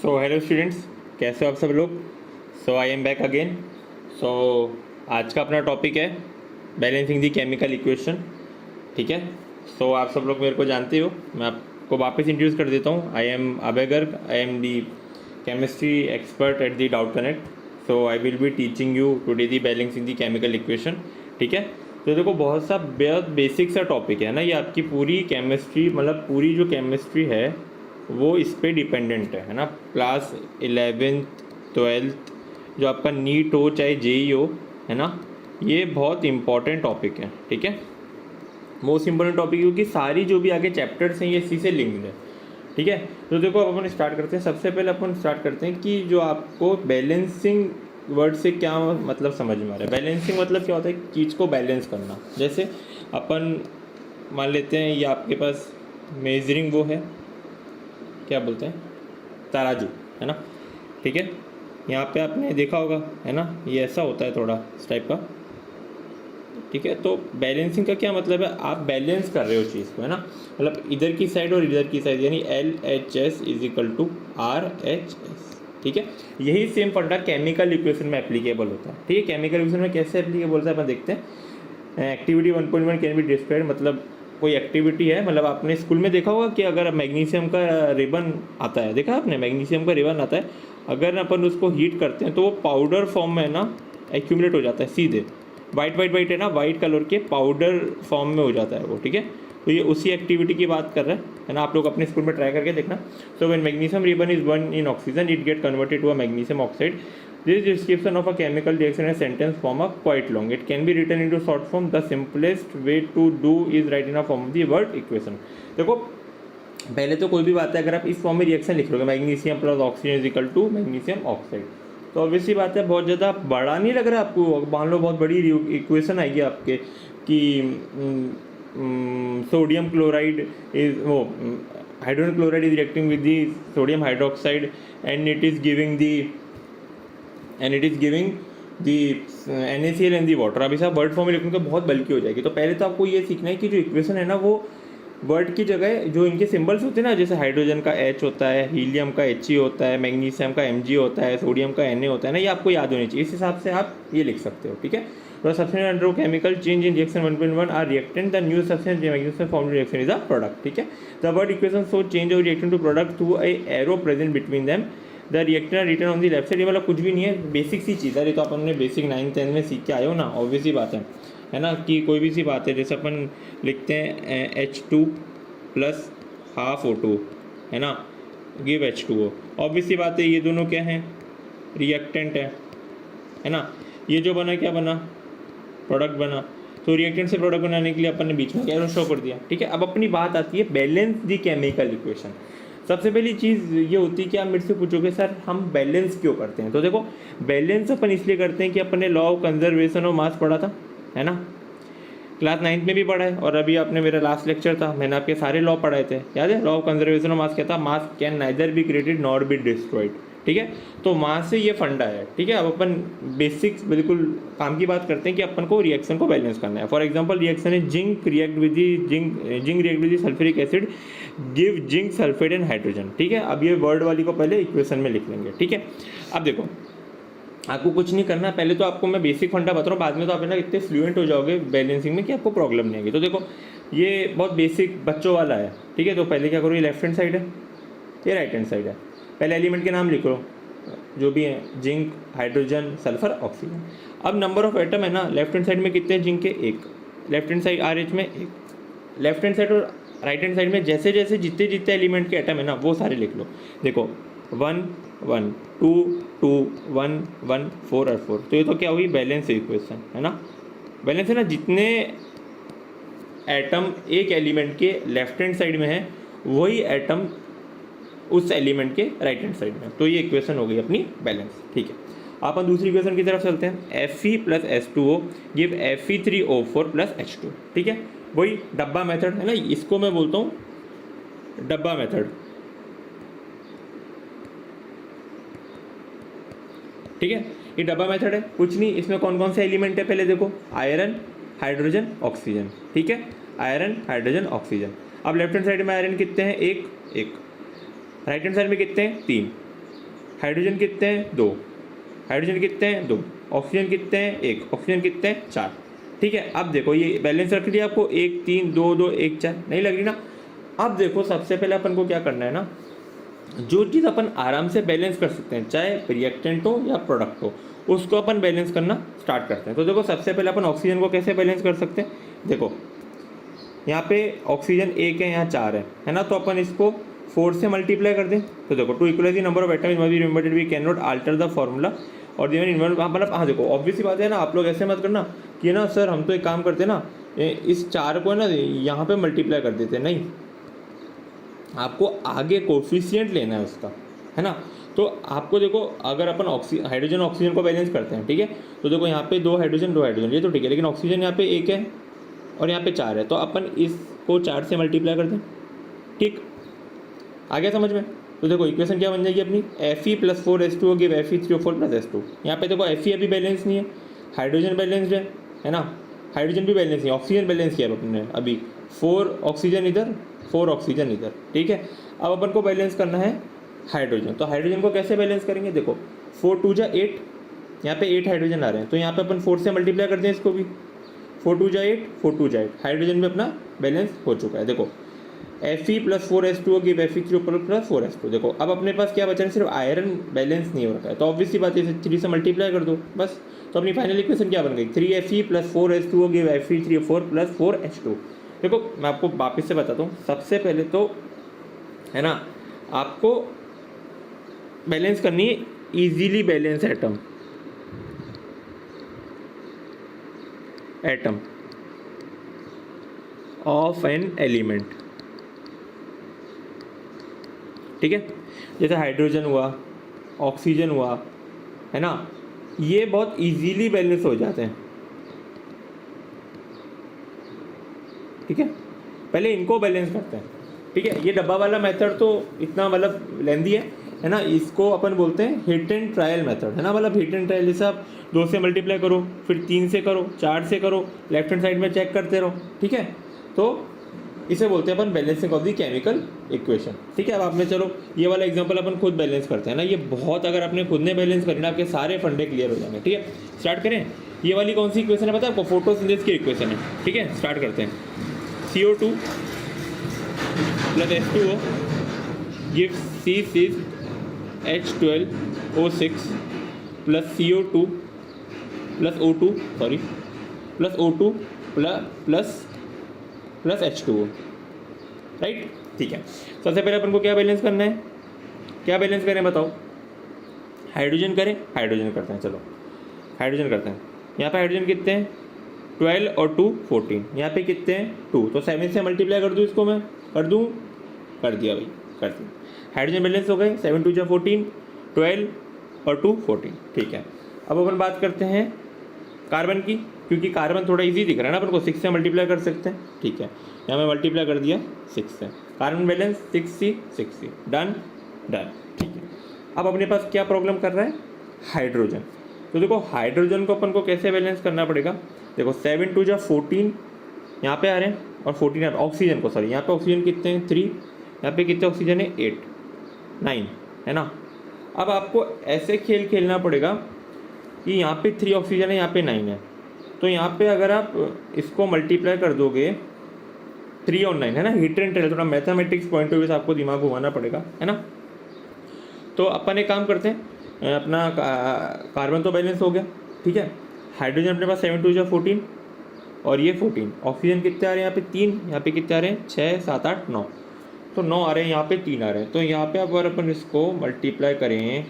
So hello students, कैसे हो आप सब लोग। सो आई एम बैक अगेन। सो आज का अपना टॉपिक है बैलेंसिंग दी केमिकल इक्वेशन। ठीक है। सो आप सब लोग मेरे को जानते हो, मैं आपको वापस इंट्रोड्यूस कर देता हूँ। I am Abhay Garg, I am the chemistry expert at the doubt connect. So I will be teaching you today the balancing the chemical equation. ठीक है। तो देखो बहुत बेसिक सा टॉपिक है ना, ये आपकी पूरी केमिस्ट्री मतलब पूरी जो केमिस्ट्री है वो इस पे डिपेंडेंट है ना। क्लास 11th 12th जो आपका नीट हो चाहे जेई हो, है ना, ये बहुत इंपॉर्टेंट टॉपिक है। ठीक है, मोस्ट इंपॉर्टेंट टॉपिक, क्योंकि सारी जो भी आगे चैप्टर्स हैं ये इसी से लिंक्ड है। ठीक है। तो देखो अब अपन स्टार्ट करते हैं। सबसे पहले अपन स्टार्ट करते हैं कि जो आपको बैलेंसिंग वर्ड से क्या मतलब समझ में आ रहा है। बैलेंसिंग मतलब क्या होता है, चीज़ को बैलेंस करना। जैसे अपन मान लेते हैं ये आपके पास मेजरिंग वो है, क्या बोलते हैं, तराजू, है ना। ठीक है, यहाँ पे आपने देखा होगा, है ना, ये ऐसा होता है थोड़ा इस टाइप का। ठीक है, तो बैलेंसिंग का क्या मतलब है, आप बैलेंस कर रहे हो चीज़ को, है ना। मतलब इधर की साइड और इधर की साइड, यानी LHS is equal to RHS। ठीक है, यही सेम फंडा केमिकल इक्वेशन में एप्लीकेबल होता है। ठीक है, केमिकल इक्वेशन में कैसे एप्लीकेबल होता है अपन देखते हैं। एक्टिविटी 1.1 कैन बी डिस्क्राइब्ड, मतलब कोई एक्टिविटी है, मतलब आपने स्कूल में देखा होगा कि अगर मैग्नीशियम का रिबन आता है, देखा आपने मैग्नीशियम का रिबन आता है, अगर अपन उसको हीट करते हैं तो वो पाउडर फॉर्म में ना एक्यूमुलेट हो जाता है सीधे। वाइट है ना, वाइट कलर के पाउडर फॉर्म में हो जाता है वो। ठीक है, तो ये उसी एक्टिविटी की बात कर रहे हैं, है ना। आप लोग अपने स्कूल में ट्राई करके देखना। So when magnesium ribbon is burn in oxygen it get converted to a magnesium oxide. This description of a chemical reaction in a sentence form are quite long. It can be written into short form. The simplest way to do is write in a form of the word equation. देखो पहले तो कोई भी बात है, अगर आप इस फॉर्म में रिएक्शन लिख लोगे, magnesium plus oxygen is equal to magnesium oxide, तो ऑब्वियसली बात है बहुत ज़्यादा बड़ा नहीं लग रहा है आपको। मान लो बहुत बड़ी इक्वेशन आएगी आपके कि सोडियम क्लोराइड इज वो hydrogen chloride is reacting with the sodium hydroxide and it is giving the NaCl and the water. अभी साहब वर्ड फॉर्म में लिखूँगा तो बहुत बल्कि हो जाएगी। तो पहले तो आपको ये सीखना है कि जो इक्वेशन है ना वो वर्ड की जगह जो इनके सिंबल्स होते हैं ना, जैसे हाइड्रोजन का H होता है, हीलियम का He होता है, मैग्नीशियम का Mg होता है, सोडियम का Na होता है ना, ये आपको याद होनी चाहिए। इस हिसाब से आप ये लिख सकते हो। ठीक है, तो substance under chemical change in reaction 1.1 are reactant, the new substance magnesium form reaction is a product. ठीक है, the word equation so change of reaction to product through a arrow present between them, the reactor return on the left side. ये मतलब कुछ भी नहीं है, basic सी चीज़ है। ये तो अपन ने बेसिक 9th 10th में सीख के आए हो ना, ऑब्वियस ही बात है ना, कि कोई भी सी बात है। जैसे अपन लिखते हैं H2 प्लस हाफ O2, है ना, गिव H2O। ऑब्वियस सी बात है, ये दोनों क्या हैं, रिएक्टेंट है ना। ये जो बना क्या बना, प्रोडक्ट बना। तो रिएक्टेंट से प्रोडक्ट बनाने के लिए अपन ने बीच में एरो शो कर दिया। ठीक है, अब अपनी बात आती है बैलेंस दी केमिकल इक्वेशन। सबसे पहली चीज़ ये होती है कि आप मेरे से पूछोगे सर हम बैलेंस क्यों करते हैं। तो देखो बैलेंस अपन इसलिए करते हैं कि अपन ने law of conservation of mass पढ़ा था, है ना, क्लास 9th में भी पढ़ा है, और अभी आपने मेरा लास्ट लेक्चर था, मैंने आपके सारे लॉ पढ़ाए थे, याद है। Law of conservation of mass क्या था, मास can neither be created nor be destroyed. ठीक है, तो मास से ये फंडा है। ठीक है, अब अपन बेसिक्स बिल्कुल काम की बात करते हैं कि अपन को रिएक्शन को बैलेंस करना है। फॉर एग्जांपल रिएक्शन है zinc react with the zinc react with the sulphuric acid give zinc sulphate and hydrogen. ठीक है, अब ये वर्ड वाली को पहले इक्वेशन में लिख लेंगे। ठीक है, अब देखो आपको कुछ नहीं करना, पहले तो आपको मैं बेसिक फंडा बता रहा हूँ, बाद में तो आप ना इतने फ्लुएंट हो जाओगे बैलेंसिंग में कि आपको प्रॉब्लम नहीं आएगी। तो देखो ये बहुत बेसिक बच्चों वाला है। ठीक है, तो पहले क्या करो, ये लेफ्ट हैंड साइड है, ये राइट हैंड साइड है। पहले एलिमेंट के नाम लिखो जो भी हैं, जिंक, हाइड्रोजन, सल्फर, ऑक्सीजन। अब नंबर ऑफ एटम है ना, लेफ्ट हैंड साइड में कितने हैं, जिंक के 1, लेफ्ट हैंड साइड RH में 1, लेफ्ट हैंड साइड और राइट हैंड साइड में जैसे जैसे जितने एलिमेंट के एटम है ना वो सारे लिख लो। देखो 1 1 2 2 1 1 4 और 4, तो ये तो क्या हुई, बैलेंस इक्वेशन, है ना। बैलेंस है ना, जितने एटम एक एलिमेंट के लेफ्ट हैंड साइड में है वही एटम उस एलिमेंट के राइट हैंड साइड में, तो ये इक्वेशन हो गई अपनी बैलेंस। ठीक है, अपन दूसरी इक्वेशन की तरफ चलते हैं। Fe plus H2O give Fe3O4 plus H2। ठीक है, वही डब्बा मेथड है ना, इसको मैं बोलता हूँ डब्बा मेथड। ठीक है, ये डब्बा मेथड है, कुछ नहीं, इसमें कौन कौन से एलिमेंट है पहले देखो, आयरन, हाइड्रोजन, ऑक्सीजन। ठीक है, आयरन, हाइड्रोजन, ऑक्सीजन। अब लेफ्ट हैंड साइड में आयरन कितने हैं, एक, राइट हैंड साइड में कितने हैं, 3। हाइड्रोजन कितने हैं 2, हाइड्रोजन कितने हैं 2, ऑक्सीजन कितने हैं 1, ऑक्सीजन कितने हैं 4। ठीक है, अब देखो ये बैलेंस रख लिया आपको, 1 3 2 2 1 4, नहीं लग रही ना। अब देखो सबसे पहले अपन को क्या करना है ना, जो चीज़ अपन आराम से बैलेंस कर सकते हैं, चाहे रिएक्टेंट हो या प्रोडक्ट हो, उसको अपन बैलेंस करना स्टार्ट करते हैं। तो देखो सबसे पहले अपन ऑक्सीजन को कैसे बैलेंस कर सकते हैं, देखो यहाँ पे ऑक्सीजन 1 है, यहाँ 4 है ना, तो अपन इसको 4 से मल्टीप्लाई कर दें। तो देखो to equalize the number of atoms must be remembered, we can not alter the formula और इवन इन्वर्ट, मतलब हाँ देखो ऑब्वियस सी बात है ना, आप लोग ऐसे मत करना कि ना सर हम तो एक काम करते ना, इस 4 को ना यहाँ पे मल्टीप्लाई कर देते, नहीं, आपको आगे कोफिशिएंट लेना है उसका, है ना। तो आपको देखो अगर अपन हाइड्रोजन ऑक्सीजन को बैलेंस करते हैं, ठीक है, तो देखो यहाँ पे 2 हाइड्रोजन ये तो ठीक है, लेकिन ऑक्सीजन यहाँ पे 1 है और यहाँ पे 4 है, तो अपन इसको 4 से मल्टीप्लाई कर दें। ठीक, आ गया समझ में। तो देखो इक्वेशन क्या बन जाएगी अपनी, Fe+4H2O गिव Fe3O4+H2। यहाँ पे देखो Fe अभी बैलेंस नहीं है, हाइड्रोजन बैलेंस्ड है ना, हाइड्रोजन भी बैलेंस नहीं, ऑक्सीजन बैलेंस किया अपने अभी, 4 ऑक्सीजन इधर 4 ऑक्सीजन इधर। ठीक है, अब अपन को बैलेंस करना है हाइड्रोजन। तो हाइड्रोजन को कैसे बैलेंस करेंगे, देखो 4 2 जा 8, यहाँ पे 8 हाइड्रोजन आ रहे हैं, तो यहाँ पे अपन 4 से मल्टीप्लाई करते हैं इसको भी, 4 2 जा 8 4 2 जा 8, हाइड्रोजन में अपना बैलेंस हो चुका है। देखो Fe+4H2O गिव Fe3O+4H2। देखो अब अपने पास क्या बचा है, सिर्फ आयरन बैलेंस नहीं हो रखा है, तो ऑब्वियस सी बात है 3 से मल्टीप्लाई कर दो बस। तो अपनी फाइनल इक्वेशन क्या बन गई, 3Fe+4H2O गिव Fe3O4+4H2। देखो मैं आपको वापस से बताता हूँ, सबसे पहले तो है ना आपको बैलेंस करनी है easily balance atom of an element. ठीक है, जैसे हाइड्रोजन हुआ, ऑक्सीजन हुआ, है ना, ये बहुत इजीली बैलेंस हो जाते हैं। ठीक है, पहले इनको बैलेंस करते हैं। ठीक है, ये डब्बा वाला मेथड तो इतना मतलब लेंदी है ना, इसको अपन बोलते हैं हिट एंड ट्रायल मेथड, है ना। मतलब हिट एंड ट्रायल, जैसे आप 2 से मल्टीप्लाई करो, फिर 3 से करो, 4 से करो, लेफ्ट हैंड साइड में चेक करते रहो। ठीक है, तो इसे बोलते हैं अपन balancing of the chemical equation. ठीक है, अब आपने चलो ये वाला एग्जांपल अपन खुद बैलेंस करते हैं ना, ये बहुत अगर आपने खुद ने बैलेंस करी ना, आपके सारे फंडे क्लियर हो जाएंगे। ठीक है, स्टार्ट करें। ये वाली कौन सी इक्वेशन है पता है आपको, फोटोसिंथेसिस की इक्वेशन है। ठीक है, स्टार्ट करते हैं। CO2 + H2O gives C6H12O6 + CO2 + O2 + O2 + H2O, right. ठीक है, सबसे पहले अपन को क्या बैलेंस करना है, क्या बैलेंस करें बताओ, हाइड्रोजन करें, हाइड्रोजन करते हैं, चलो हाइड्रोजन करते हैं। यहाँ पे हाइड्रोजन कितने हैं 12 और 2 14, यहाँ पे कितने हैं 2, तो 7 से मल्टीप्लाई कर दूँ इसको, मैं कर दूँ, कर दिया भाई, कर दिया। हाइड्रोजन बैलेंस हो गए, 7 2 जा 14, 12 और 2 14। ठीक है, अब अपन बात करते हैं कार्बन की, क्योंकि कार्बन थोड़ा इजी दिख रहा है ना अपन को, 6 से मल्टीप्लाई कर सकते हैं। ठीक है, यहाँ मैं मल्टीप्लाई कर दिया 6 से, carbon balance 6C, done done. ठीक है, अब अपने पास क्या प्रॉब्लम कर रहा है, हाइड्रोजन। तो देखो हाइड्रोजन को अपन को कैसे बैलेंस करना पड़ेगा, देखो 7 2 जा 14 यहाँ पे आ रहे हैं और 14 यहाँ पे, ऑक्सीजन को सॉरी, यहाँ पे ऑक्सीजन कितने हैं 3, यहाँ पे कितने ऑक्सीजन है 8 9, है ना। अब आपको ऐसे खेल खेलना पड़ेगा कि यहाँ पे 3 ऑक्सीजन है, यहाँ पे 9 है, तो यहाँ पे अगर आप इसको मल्टीप्लाई कर दोगे 3 और 9, है ना, हिट एंड ट्रायल, थोड़ा मैथमेटिक्स पॉइंट ऑफ व्यू से आपको दिमाग घुमाना पड़ेगा, है ना। तो अपन एक काम करते हैं, अपना कार्बन तो बैलेंस हो गया। ठीक है, हाइड्रोजन अपने पास 7 2 जा 14 और ये 14, ऑक्सीजन कितने आ रहे हैं यहाँ पे 3, यहाँ पे कितने आ रहे हैं 6 7 8 9, तो 9 आ रहे हैं, यहाँ पे 3 आ रहे हैं, तो यहाँ पे अगर अपन इसको मल्टीप्लाई करें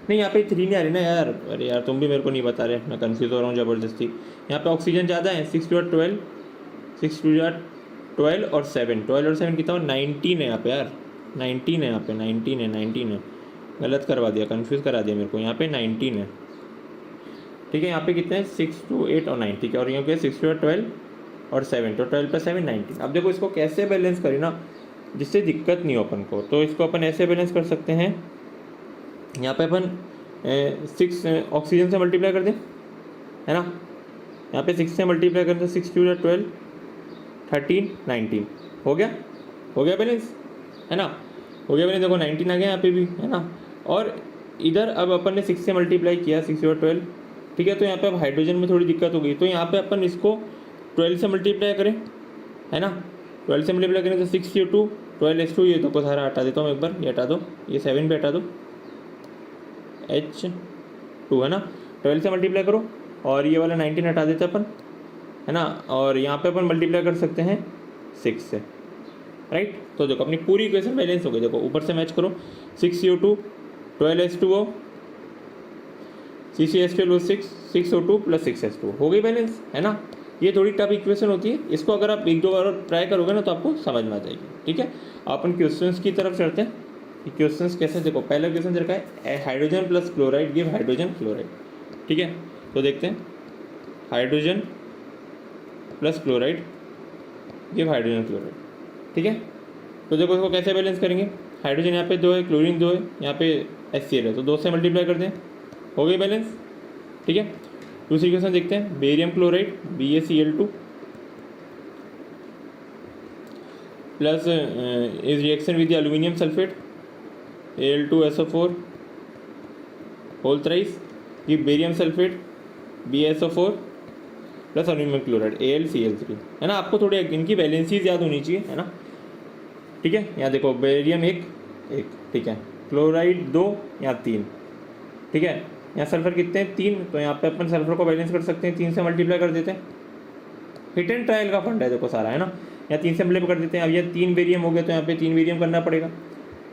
नहीं, यहाँ पे 3 नहीं आ रही ना यार, अरे यार तुम भी मेरे को नहीं बता रहे, मैं कंफ्यूज हो रहा हूँ ज़बरदस्ती। यहाँ पे ऑक्सीजन ज़्यादा है, 6 2 जा 12 और 7 कितना, 19 है यहाँ पे यार, 19 है यहाँ पे, 19 है, गलत करवा दिया, कंफ्यूज करा दिया मेरे को, यहाँ पे 19 है। ठीक है, यहाँ पे कितने हैं 6 2 8 और 9, ठीक है, और यहाँ पे 6 2 12 और 7, तो 12 + 7 19। अब देखो इसको कैसे बैलेंस करें ना जिससे दिक्कत नहीं हो अपन को, तो इसको अपन ऐसे बैलेंस कर सकते हैं, यहाँ पे अपन 6 ऑक्सीजन से मल्टीप्लाई कर दें, है ना, यहाँ पे 6 से मल्टीप्लाई कर दें, 6 2 जा 12 13 19, हो गया बैलेंस, है ना। हो गया मैंने, देखो 19 आ गया यहाँ पे भी, है ना। और इधर अब अपन ने 6 से मल्टीप्लाई किया, 6 और 12, ठीक है। तो यहाँ पे अब हाइड्रोजन में थोड़ी दिक्कत हो गई, तो यहाँ पे अपन इसको 12 से मल्टीप्लाई करें, है ना। 12 से मल्टीप्लाई करें तो 6 12 ये तो सारा हटा देता हूँ एक बार, ये हटा दो, ये 7 भी हटा दो, H2 है ना। 12 से मल्टीप्लाई करो और ये वाला 19 हटा देते अपन, है ना। और यहाँ पे अपन मल्टीप्लाई कर सकते हैं 6 से, राइट। तो देखो अपनी पूरी इक्वेशन बैलेंस हो गई, देखो ऊपर से मैच करो, 6CO2 12H2O, CCH12 6O2 + 6H2 हो गई बैलेंस, है ना। ये थोड़ी टफ इक्वेशन होती है, इसको अगर आप एक दो बार और ट्राई करोगे ना तो आपको समझ में आ जाएगी, ठीक है। अपन क्वेश्चंस की तरफ चलते हैं। क्वेश्चंस कैसे, देखो पहला क्वेश्चन रखा है hydrogen plus chloride give hydrogen chloride, ठीक है। तो देखते हैं, hydrogen plus chloride give hydrogen chloride, ठीक है। तो देखो इसको कैसे बैलेंस करेंगे, हाइड्रोजन यहाँ पे 2 है, क्लोरीन 2 है, यहाँ पे HCl है, तो 2 से मल्टीप्लाई कर दें, हो गई बैलेंस, ठीक है। दूसरी क्वेश्चन देखते हैं, barium chloride BaCl2 plus is reaction with aluminium sulphate Al2SO4 whole thrice give barium sulphate BaSO4 plus aluminium chloride AlCl3, है ना। आपको थोड़े इनकी वैलेंसीज याद होनी चाहिए, है ना, ठीक है। यहाँ देखो बेरियम एक, ठीक है, क्लोराइड 2, यहाँ 3, ठीक है। यहाँ सल्फर कितने हैं, 3, तो यहाँ पे अपन सल्फर को बैलेंस कर सकते हैं, 3 से मल्टीप्लाई कर देते हैं। हिट एंड ट्रायल का फंड है देखो सारा, है ना। यहाँ 3 से मल्टीप्लाई कर देते हैं। अब ये 3 बेरियम हो गया, तो यहाँ पे 3 बेरियम करना पड़ेगा,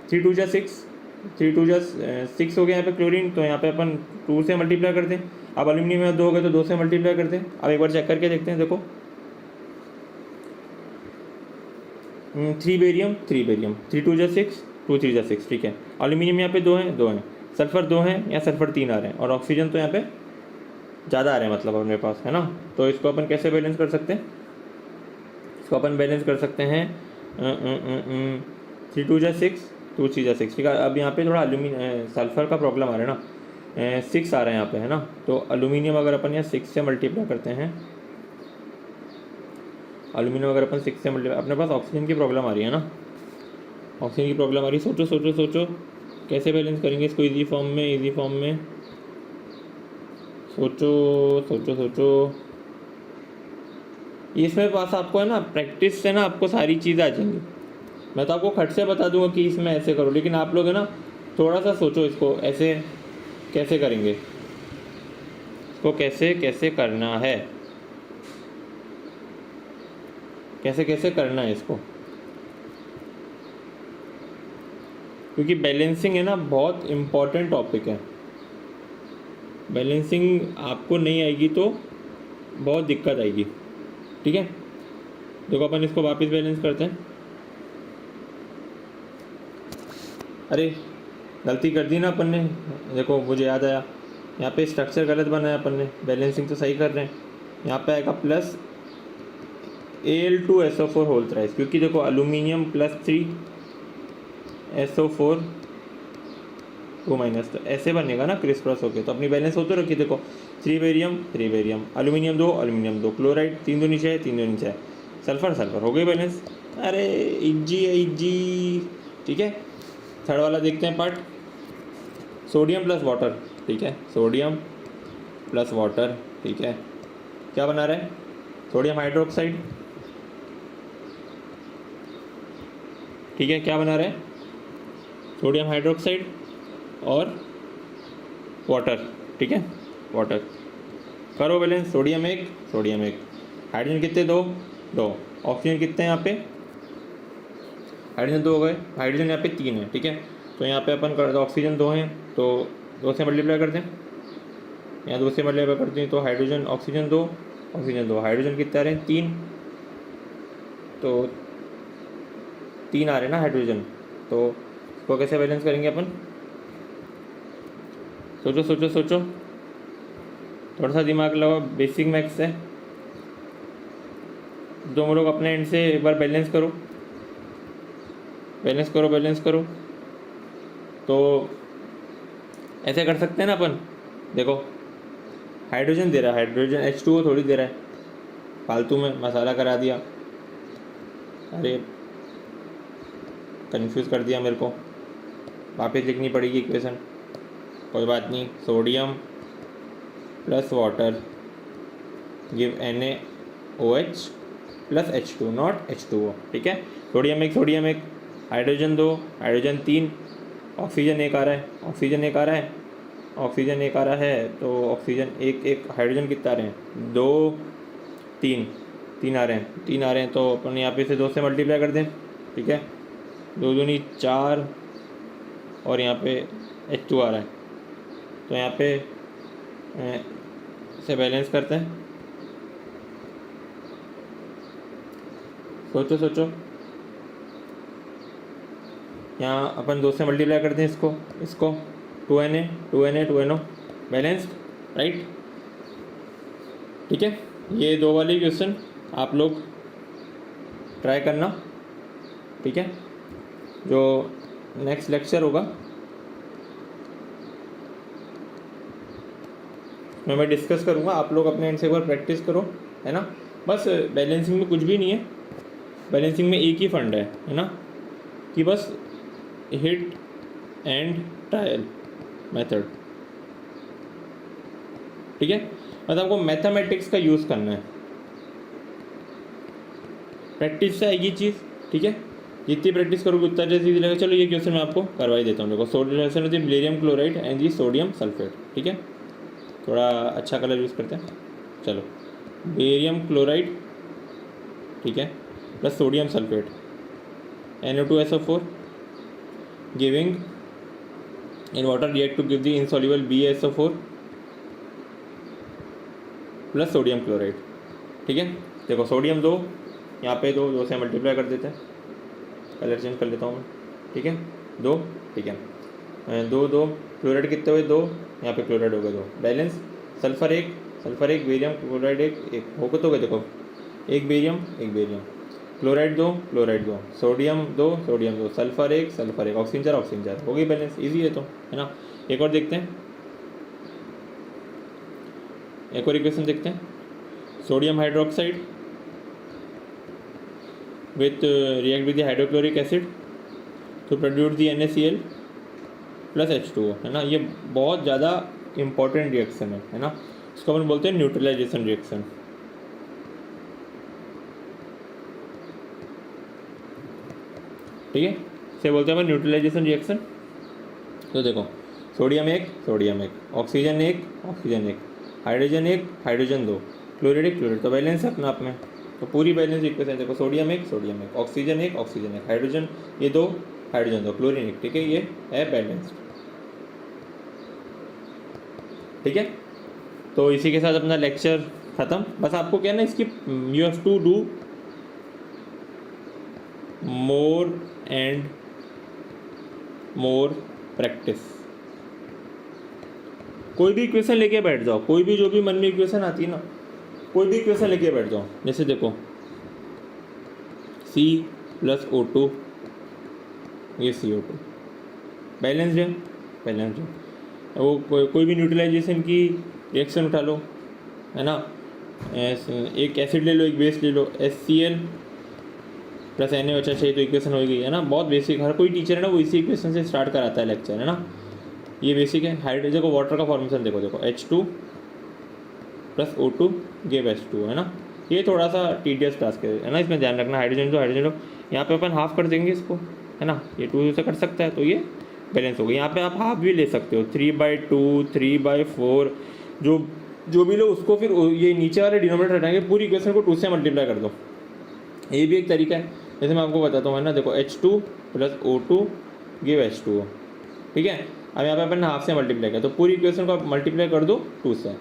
3 2 6, 3 2 6 हो गया यहाँ पे क्लोरीन, तो यहाँ पे अपन 2 से मल्टीप्लाई कर दें। अब एल्यूमिनियम में 2 हो गए तो 2 से मल्टीप्लाई कर दें। अब एक बार चेक करके देखते हैं, देखो 3 बेरियम 3 2 6, 2 3 6, ठीक है। एल्यूमिनियम यहाँ पे 2 हैं, सल्फर 2 हैं, यहाँ सल्फर 3 आ रहे हैं, और ऑक्सीजन तो यहाँ पे ज़्यादा आ रहे हैं मतलब अपने पास, है ना। तो इसको अपन कैसे बैलेंस कर सकते हैं, इसको अपन बैलेंस कर सकते हैं 3 2 6, 2 3 6, ठीक है। अब यहाँ पे थोड़ा सल्फर का प्रॉब्लम आ रहा है ना, 6 आ रहा है यहाँ पे, है ना। तो एल्यूमिनियम अगर अपन यहाँ 6 से मल्टीप्लाई करते हैं, एल्यूमिनियम अगर अपन 6 से मल्टीप्लाई, अपने पास ऑक्सीजन की प्रॉब्लम आ रही है ना, ऑक्सीजन की प्रॉब्लम आ रही है। सोचो कैसे बैलेंस करेंगे इसको इजी फॉर्म में, सोचो। इसमें पास आपको है ना, प्रैक्टिस से ना आपको सारी चीज़ें आ जाएंगी। मैं तो आपको खट से बता दूंगा कि इसमें ऐसे करो, लेकिन आप लोग है ना थोड़ा सा सोचो इसको ऐसे कैसे करेंगे, इसको कैसे करना है, कैसे करना है इसको, क्योंकि बैलेंसिंग है ना बहुत इम्पॉर्टेंट टॉपिक है। बैलेंसिंग आपको नहीं आएगी तो बहुत दिक्कत आएगी, ठीक है। देखो अपन इसको वापस बैलेंस करते हैं। अरे गलती कर दी ना अपन ने, देखो मुझे याद आया, यहाँ पे स्ट्रक्चर गलत बनाया अपन ने, बैलेंसिंग तो सही कर रहे हैं। यहाँ पे आएगा प्लस Al2SO4 होल थ्राइस, क्योंकि देखो एल्यूमिनियम प्लस 3 SO4 2 माइनस, तो ऐसे बनेगा ना क्रिस क्रॉस होके। तो अपनी बैलेंस होते रखिए, देखो 3 बेरियम एल्यूमिनियम 2 क्लोराइड 3 2 नीचे है, सल्फर हो गई बैलेंस। अरे इजी, ठीक है। थर्ड वाला देखते हैं पार्ट, सोडियम प्लस वाटर, ठीक है, सोडियम प्लस वाटर, ठीक है। क्या बना रहा है, सोडियम हाइड्रोक्साइड, ठीक है। क्या बना रहा है, सोडियम हाइड्रोक्साइड और वाटर, ठीक है, वाटर। करो बैलेंस, सोडियम एक, हाइड्रोजन कितने, 2, ऑक्सीजन कितने हैं यहाँ पे, हाइड्रोजन 2 हो गए, हाइड्रोजन यहाँ पे 3 है, ठीक है। तो यहाँ पे अपन कर, ऑक्सीजन 2 हैं तो 2 से मल्टीप्लाई कर दें, यहाँ 2 से मल्टीप्लाई कर दें, तो हाइड्रोजन ऑक्सीजन 2, हाइड्रोजन कितने आ रहे हैं, 3, तो 3 आ रहे हैं ना हाइड्रोजन। तो इसको कैसे बैलेंस करेंगे अपन, सोचो, थोड़ा सा दिमाग लगाओ, बेसिक मैथ्स है। तुम लोग अपने एंड से एक बार बैलेंस करो। तो ऐसे कर सकते हैं ना अपन, देखो हाइड्रोजन दे रहा है, हाइड्रोजन H2O थोड़ी दे रहा है, फालतू में मसाला करा दिया। अरे कंफ्यूज कर दिया मेरे को, वापस लिखनी पड़ेगी इक्वेशन, कोई बात नहीं। Sodium plus water give NaOH plus H2 not H2O, ठीक है। सोडियम एक, हाइड्रोजन 2, हाइड्रोजन 3, ऑक्सीजन एक आ रहा है, ऑक्सीजन एक आ रहा है, ऑक्सीजन एक आ रहा है, तो ऑक्सीजन एक हाइड्रोजन कितना आ रहे हैं, 2 3 आ रहे हैं, 3 आ रहे हैं, तो अपन यहाँ पे से 2 से मल्टीप्लाई कर दें, ठीक है। 2 दूनी 4 और यहाँ पे H2 आ रहा है, तो यहाँ पे से बैलेंस करते हैं। सोचो यहाँ अपन 2 से मल्टीप्लाई करते हैं इसको 2Na बैलेंस्ड, राइट, ठीक है। ये 2 वाली क्वेश्चन आप लोग ट्राई करना, ठीक है। जो नेक्स्ट लेक्चर होगा मैं डिस्कस करूँगा, आप लोग अपने एंड से एक बार प्रैक्टिस करो, है ना। बस बैलेंसिंग में कुछ भी नहीं है, बैलेंसिंग में एक ही फंड है ना, कि बस हिट एंड ट्रायल मेथड, ठीक है। मतलब आपको मैथमेटिक्स का यूज़ करना है, प्रैक्टिस से आएगी चीज़, ठीक है। जितनी प्रैक्टिस करोगे उतना जैसे लगेगा। चलो ये क्वेश्चन मैं आपको करवाई देता हूँ। देखो सोल्यूशन होती है बेरियम क्लोराइड एंड जी सोडियम सल्फेट, ठीक है। थोड़ा अच्छा कलर यूज़ करते हैं, चलो बेरियम क्लोराइड, ठीक है, plus sodium sulphate NO2SO4 giving in water react to give the insoluble BaSO4 plus sodium chloride, ठीक है। देखो सोडियम 2, यहाँ पे 2 से मल्टीप्लाई कर देते हैं, कलर चेंज कर लेता हूँ मैं, ठीक है। 2, ठीक है, 2 क्लोराइड कितने हुए 2, यहाँ पे क्लोराइड हो गए 2, बैलेंस। सल्फर एक बेरियम क्लोराइड एक हो गए, तो गए देखो, एक बेरियम क्लोराइड 2 सोडियम 2 सल्फर एक ऑक्सीजन 4 हो गई बैलेंस, इजी है तो, है ना। एक और देखते हैं, एक और इक्वेशन देखते हैं। Sodium hydroxide with react with the hydrochloric acid to produce the NaCl plus H2O, है ना। ये बहुत ज़्यादा इम्पॉर्टेंट रिएक्शन है ना। इसको अपन बोलते हैं न्यूट्रलाइजेशन रिएक्शन, ठीक है। इसे बोलते हैं अपन न्यूट्रलाइजेशन रिएक्शन। तो देखो सोडियम एक, ऑक्सीजन एक, हाइड्रोजन 2, क्लोराइड, तो बैलेंस है अपना आप में, तो पूरी बैलेंस इक्वेशन देखो सोडियम एक, ऑक्सीजन एक, हाइड्रोजन ये 2, हाइड्रोजन 2, क्लोरीन एक, ठीक है। ये है बैलेंस्ड, ठीक है। तो इसी के साथ अपना लेक्चर ख़त्म। बस आपको क्या ना, इसकी you have to do more and more practice. कोई भी इक्वेशन लेके बैठ जाओ, कोई भी जो भी मन में इक्वेशन आती है ना, कोई भी इक्वेशन लेके बैठ जाओ। जैसे देखो C प्लस O2 ये CO2 बैलेंस्ड है, वो कोई भी न्यूट्रलाइजेशन की रिएक्शन उठा लो, है ना। एक एसिड ले लो, एक बेस ले लो, HCl प्लस NaOH, चाहिए तो इक्वेशन हो गई, है ना। बहुत बेसिक, हर कोई टीचर है ना वो इसी इक्वेशन से स्टार्ट कराता है लेक्चर, है ना। ये बेसिक है। हाइड्रोजन को वाटर का फॉर्मेशन देखो H2 plus O2 give H2, है ना। ये थोड़ा सा टीडियस टास्क है ना, इसमें ध्यान रखना। हाइड्रोजन लो यहाँ पे अपन हाफ कर देंगे इसको, है ना। ये 2 से कर सकता है, तो ये बैलेंस हो गई। यहाँ पे आप हाफ भी ले सकते हो, 3/2 3/4 जो भी लो उसको, फिर ये नीचे वाले डिनोमिनेटर हटाएंगे, पूरी इक्वेशन को 2 से मल्टीप्लाई कर दो। ये भी एक तरीका है, जैसे मैं आपको बताता हूँ, है ना। देखो H2 plus O2 give H2O, ठीक है। अब यहाँ पे अपन हाफ से मल्टीप्लाई किया, तो पूरी इक्वेशन को आप मल्टीप्लाई कर दो 2 से,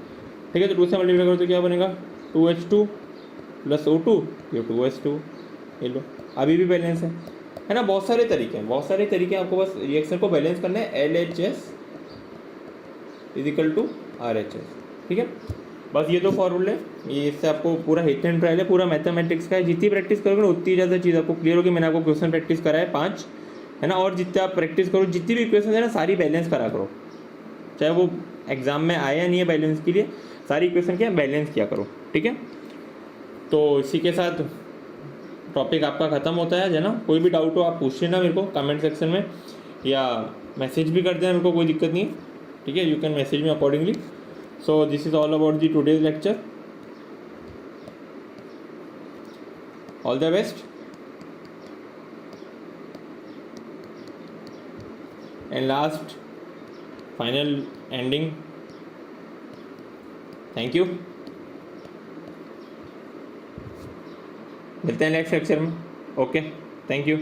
ठीक है। तो 2 से मल्टीप्लाई करो तो क्या बनेगा, 2H2 प्लस O2 ये 2H2, ये लो, अभी भी बैलेंस है ना। बहुत सारे तरीके आपको बस रिएक्शन को बैलेंस करना है। LHS इजिकल टू RHS, ठीक है। बस ये 2 फॉर्मूले, ये इससे आपको पूरा हिट एंड ट्रायल है, पूरा मैथमेटिक्स का है। जितनी प्रैक्टिस करोगे ना उतनी ज़्यादा चीज़ आपको क्लियर होगी। मैंने आपको क्वेश्चन प्रैक्टिस करा है 5, है ना। और जितने आप प्रैक्टिस करो, जितनी भी इक्वेशन है ना सारी बैलेंस करा करो, चाहे वो एग्जाम में आया नहीं है बैलेंस के लिए, सारी इक्वेशन क्या बैलेंस किया करो, ठीक है। तो इसी के साथ टॉपिक आपका ख़त्म होता है ना। कोई भी डाउट हो आप पूछ लेना मेरे को कमेंट सेक्शन में, या मैसेज भी कर देना, मेरे को कोई दिक्कत नहीं है, ठीक है। You can message me accordingly. So this is all about the today's lecture. All the best and last final ending, thank you. मिलते हैं नेक्स्ट लेक्चर में। Okay, thank you.